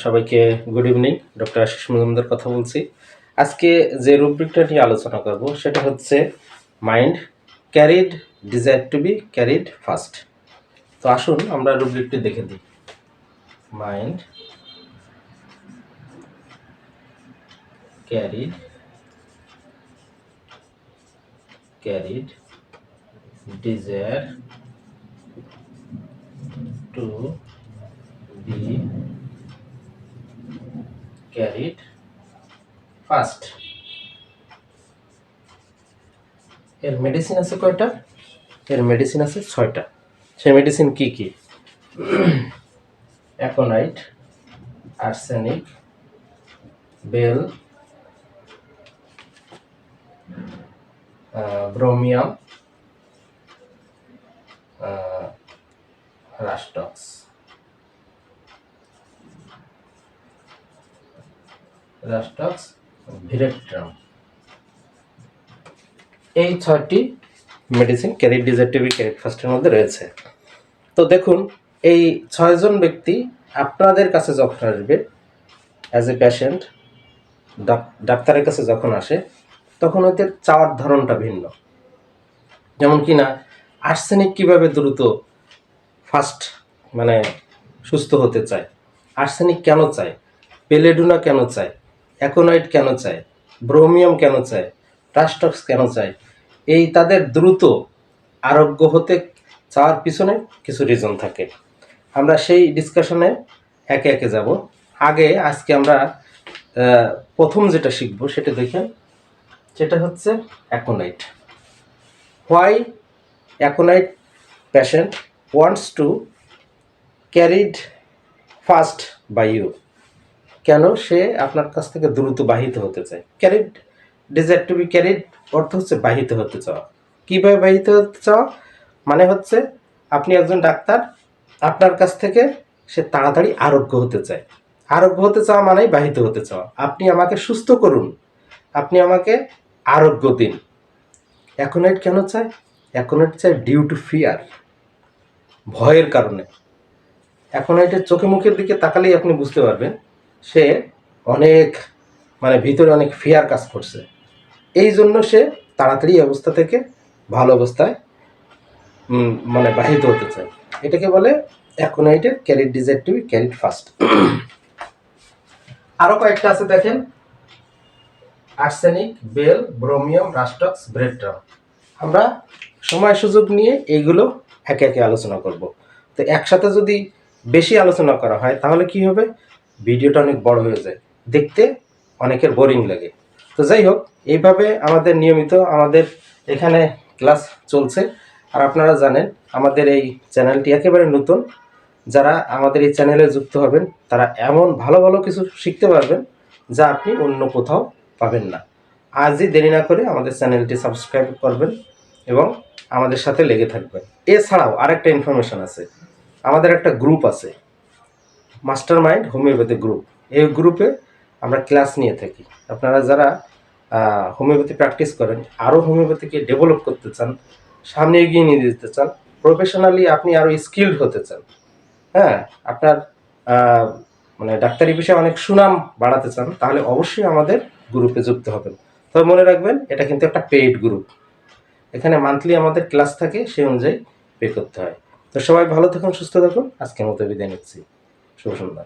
সবাইকে good evening. Doctor Ashis Majumdar কথা বলছি। আজকে যে রুব্রিকটা নিয়ে আলোচনা করব সেটা হচ্ছে mind carried desire to be carried fast. তো আসুন আমরা রুব্রিকটি দেখে দিই। Mind carried desire to be carried fast. এর মেডিসিন আছে কয়টা? এর মেডিসিন আছে 6টা। সেই মেডিসিন কি কি? Aconite, arsenic, bell, bromium, rhus tox. Veratrum. এই 6টি medicine carried desire to be carried ফাস্টের মধ্যে রয়েছে। তো দেখুন, এই 6 জন ব্যক্তি আপনাদের কাছে যখন আসবে অ্যাজ এ পেশেন্ট, ডাক্তারের কাছে যখন আসে, তখন ওদের চাওয়ার ধরনটা ভিন্ন। যেমন কি না, আর্সেনিক কিভাবে দ্রুত ফাস্ট সুস্থ হতে চায়, আর্সেনিক কেন চায়, পেলেডুনা কেন চায়, অ্যাকোনাইট কেন চায়, ব্রোমিয়াম কেন চায়, রাস্টক্স কেন চায়, এই তাদের দ্রুত আরোগ্য হতে চাওয়ার পিছনে কিছু রিজন থাকে। আমরা সেই ডিসকাশনে একে একে যাব। আজকে আমরা প্রথম যেটা শিখবো সেটা দেখেন, সেটা হচ্ছে aconite. Why aconite patient wants to carried fast by you. কেন সে আপনার কাছ থেকে দ্রুত বাহিত হতে চায়? Carried desire to be carried অর্থ হচ্ছে বাহিত হতে চাওয়া। কীভাবে বাহিত হতে চাওয়া? মানে হচ্ছে আপনি একজন ডাক্তার, আপনার কাছ থেকে সে তাড়াতাড়ি আরোগ্য হতে চায়। আরোগ্য হতে চাওয়া মানেই বাহিত হতে চাওয়া। আপনি আমাকে সুস্থ করুন, আপনি আমাকে আরোগ্য দিন। অ্যাকোনাইট কেন চায়? অ্যাকোনাইট চায় ডিউ টু ফিয়ার, ভয়ের কারণে। অ্যাকোনাইটের চোখে মুখের দিকে তাকালেই আপনি বুঝতে পারবেন সে অনেক ভিতরে অনেক ফিয়ার কাজ করছে। এই জন্য সে তাড়াতাড়ি অবস্থা থেকে ভালো অবস্থায় বাহিত হতে চায়। এটাকে বলে অ্যাকোনাইটের carried desire to be carried fast. আরও কয়েকটা আছে দেখেন, arsenic, bell, bromium, rhus tox, veratrum. আমরা সময় সুযোগ নিয়ে এইগুলো একে একে আলোচনা করব। তো একসাথে যদি বেশি আলোচনা করা হয় তাহলে কি হবে, ভিডিওটা অনেক বড় হয়ে যায়, দেখতে অনেকের বোরিং লাগে। তো যাই হোক, এইভাবে আমাদের নিয়মিত আমাদের এখানে ক্লাস চলছে। আর আপনারা জানেন আমাদের এই চ্যানেলটি একেবারে নতুন। যারা আমাদের এই চ্যানেলে যুক্ত হবেন তারা এমন ভালো ভালো কিছু শিখতে পারবেন যা আপনি অন্য কোথাও পাবেন না। আজই দেরি না করে আমাদের চ্যানেলটি সাবস্ক্রাইব করবেন এবং আমাদের সাথে লেগে থাকবেন। এছাড়াও আরেকটা ইনফরমেশন আছে, আমাদের একটা গ্রুপ আছে, মাস্টার মাইন্ড হোমিওপ্যাথি গ্রুপ। এই গ্রুপে আমরা ক্লাস নিয়ে থাকি। আপনারা যারা হোমিওপ্যাথি প্র্যাকটিস করেন, আরও হোমিওপ্যাথিকে ডেভেলপ করতে চান, সামনে এগিয়ে নিয়ে যেতে চান, প্রফেশনালি আপনি আরও স্কিলড হতে চান, হ্যাঁ, আপনার ডাক্তারি বিষয়ে অনেক সুনাম বাড়াতে চান, তাহলে অবশ্যই আমাদের গ্রুপে যুক্ত হবেন। তবে মনে রাখবেন, এটা কিন্তু একটা পেইড গ্রুপ। এখানে মান্থলি আমাদের ক্লাস থাকে, সেই অনুযায়ী পে করতে হয়। তো সবাই ভালো থাকুন, সুস্থ থাকুন। আজকের মতো বিদায় নিচ্ছি। শুভ সন্ধ্যা।